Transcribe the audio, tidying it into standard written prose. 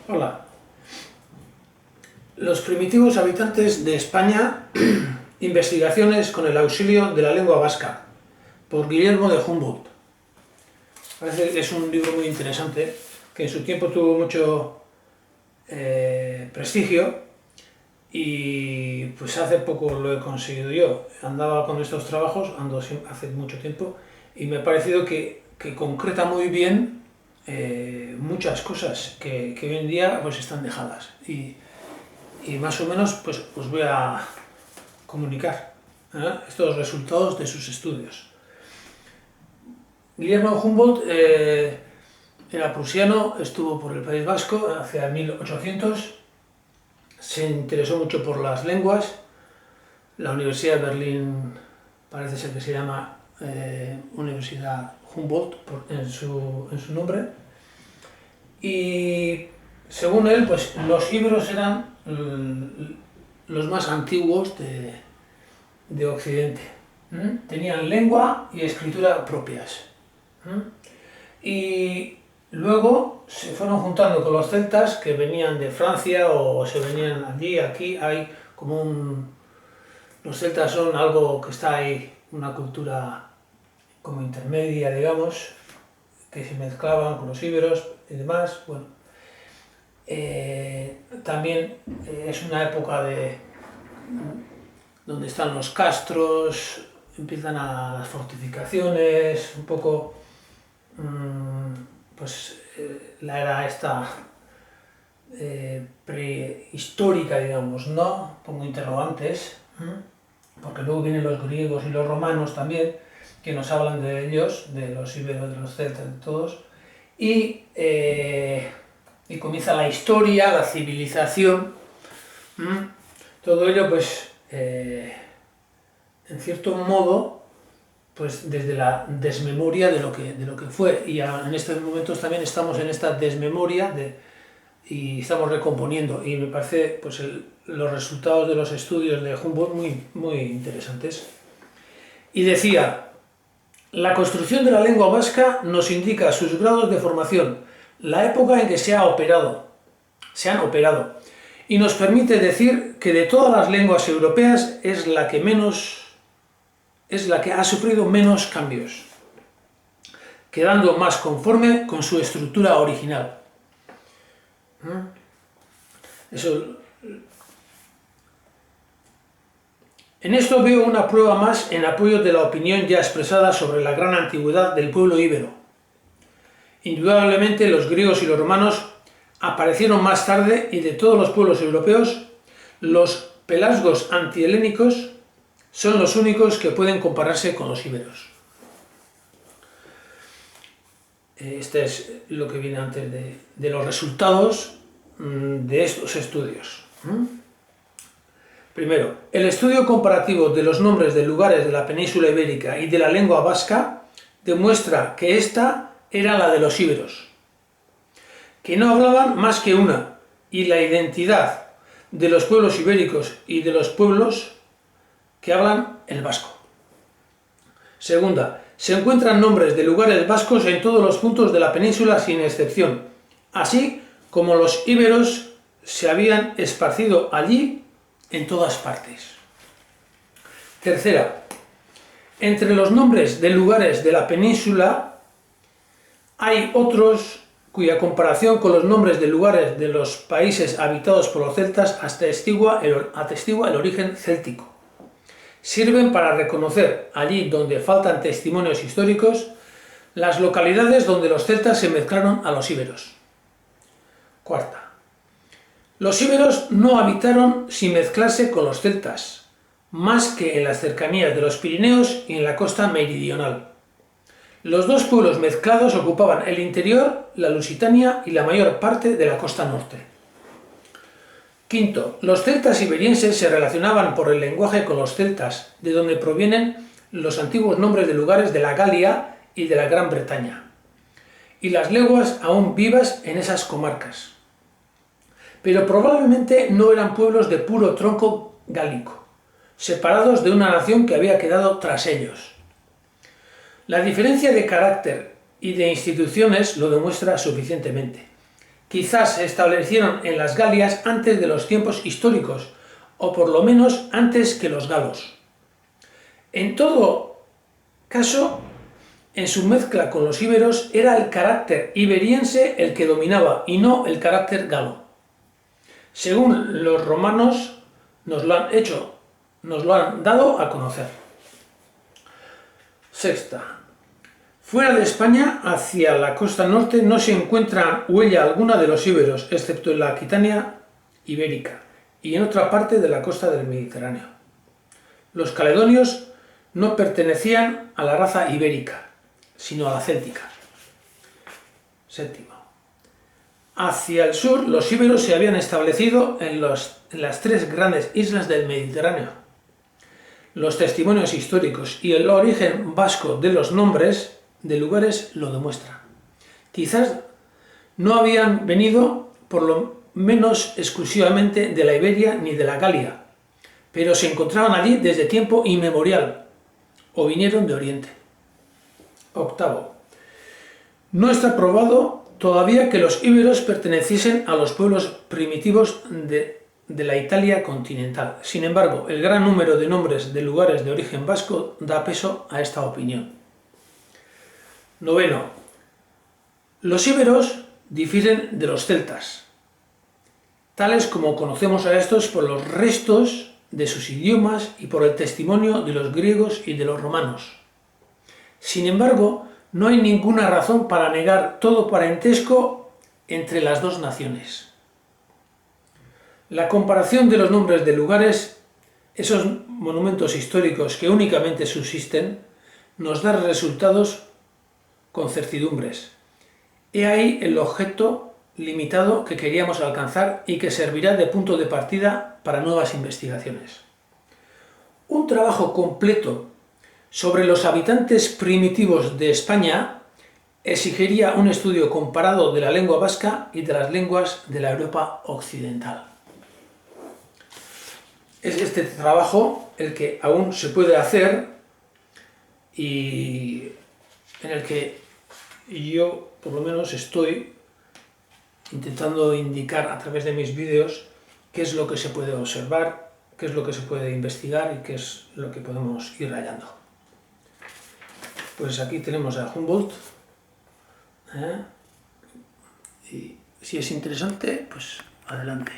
Hola. Los primitivos habitantes de España, investigaciones con el auxilio de la lengua vasca, por Guillermo de Humboldt. Parece que es un libro muy interesante, que en su tiempo tuvo mucho prestigio y pues hace poco lo he conseguido yo. Andaba con estos trabajos, ando hace mucho tiempo, y me ha parecido que concreta muy bien muchas cosas que hoy en día pues están dejadas. Y más o menos pues os voy a comunicar estos resultados de sus estudios. Guillermo Humboldt era prusiano, estuvo por el País Vasco hacia 1800, se interesó mucho por las lenguas. La Universidad de Berlín parece ser que se llama Universidad Humboldt en su nombre, y según él pues los íberos eran los más antiguos de Occidente. Tenían lengua y escritura propias. Y luego se fueron juntando con los celtas que venían de Francia o se venían allí, aquí hay como los celtas son algo que está ahí, una cultura como intermedia, digamos, que se mezclaban con los íberos y demás. Bueno, también es una época donde están los castros, empiezan las fortificaciones, un poco pues la era esta prehistórica, digamos, ¿no? Pongo interrogantes, porque luego vienen los griegos y los romanos también, que nos hablan de ellos, de los íberos, de los celtas, de todos, y comienza la historia, la civilización, todo ello pues en cierto modo pues desde la desmemoria de lo que fue, y en estos momentos también estamos en esta desmemoria y estamos recomponiendo, y me parece pues los resultados de los estudios de Humboldt muy interesantes. Y decía: la construcción de la lengua vasca nos indica sus grados de formación, la época en que se han operado, y nos permite decir que de todas las lenguas europeas es la que ha sufrido menos cambios, quedando más conforme con su estructura original. En esto veo una prueba más en apoyo de la opinión ya expresada sobre la gran antigüedad del pueblo íbero. Indudablemente los griegos y los romanos aparecieron más tarde, y de todos los pueblos europeos, los pelasgos antihelénicos son los únicos que pueden compararse con los íberos. Este es lo que viene antes de los resultados de estos estudios. Primero, el estudio comparativo de los nombres de lugares de la península ibérica y de la lengua vasca demuestra que esta era la de los íberos, que no hablaban más que una, y la identidad de los pueblos ibéricos y de los pueblos que hablan el vasco. Segunda, se encuentran nombres de lugares vascos en todos los puntos de la península sin excepción, así como los íberos se habían esparcido allí en todas partes. Tercera, entre los nombres de lugares de la península hay otros cuya comparación con los nombres de lugares de los países habitados por los celtas atestigua el origen céltico. Sirven para reconocer, allí donde faltan testimonios históricos, las localidades donde los celtas se mezclaron a los íberos. Cuarta, los íberos no habitaron sin mezclarse con los celtas, más que en las cercanías de los Pirineos y en la costa meridional. Los dos pueblos mezclados ocupaban el interior, la Lusitania y la mayor parte de la costa norte. Quinto, los celtas iberienses se relacionaban por el lenguaje con los celtas, de donde provienen los antiguos nombres de lugares de la Galia y de la Gran Bretaña, y las lenguas aún vivas en esas comarcas. Pero probablemente no eran pueblos de puro tronco gálico, separados de una nación que había quedado tras ellos. La diferencia de carácter y de instituciones lo demuestra suficientemente. quizás se establecieron en las Galias antes de los tiempos históricos, o por lo menos antes que los galos. En todo caso, en su mezcla con los íberos era el carácter iberiense el que dominaba y no el carácter galo. Según los romanos nos lo han dado a conocer. Sexta. Fuera de España, hacia la costa norte, no se encuentra huella alguna de los íberos, excepto en la Aquitania ibérica y en otra parte de la costa del Mediterráneo. Los caledonios no pertenecían a la raza ibérica, sino a la céltica. Séptimo. Hacia el sur, los íberos se habían establecido en las tres grandes islas del Mediterráneo. Los testimonios históricos y el origen vasco de los nombres de lugares lo demuestran. Quizás no habían venido, por lo menos exclusivamente, de la Iberia ni de la Galia, pero se encontraban allí desde tiempo inmemorial, o vinieron de Oriente. Octavo. No está probado todavía que los íberos perteneciesen a los pueblos primitivos de la Italia continental. Sin embargo, el gran número de nombres de lugares de origen vasco da peso a esta opinión. Noveno. Los íberos difieren de los celtas, tales como conocemos a estos por los restos de sus idiomas y por el testimonio de los griegos y de los romanos. Sin embargo, no hay ninguna razón para negar todo parentesco entre las dos naciones. La comparación de los nombres de lugares, esos monumentos históricos que únicamente subsisten, nos da resultados con certidumbres. He ahí el objeto limitado que queríamos alcanzar y que servirá de punto de partida para nuevas investigaciones. Un trabajo completo sobre los habitantes primitivos de España exigiría un estudio comparado de la lengua vasca y de las lenguas de la Europa occidental. Es este trabajo el que aún se puede hacer y en el que yo, por lo menos, estoy intentando indicar a través de mis vídeos qué es lo que se puede observar, qué es lo que se puede investigar y qué es lo que podemos ir rayando. Pues aquí tenemos a Humboldt, y si es interesante, pues adelante.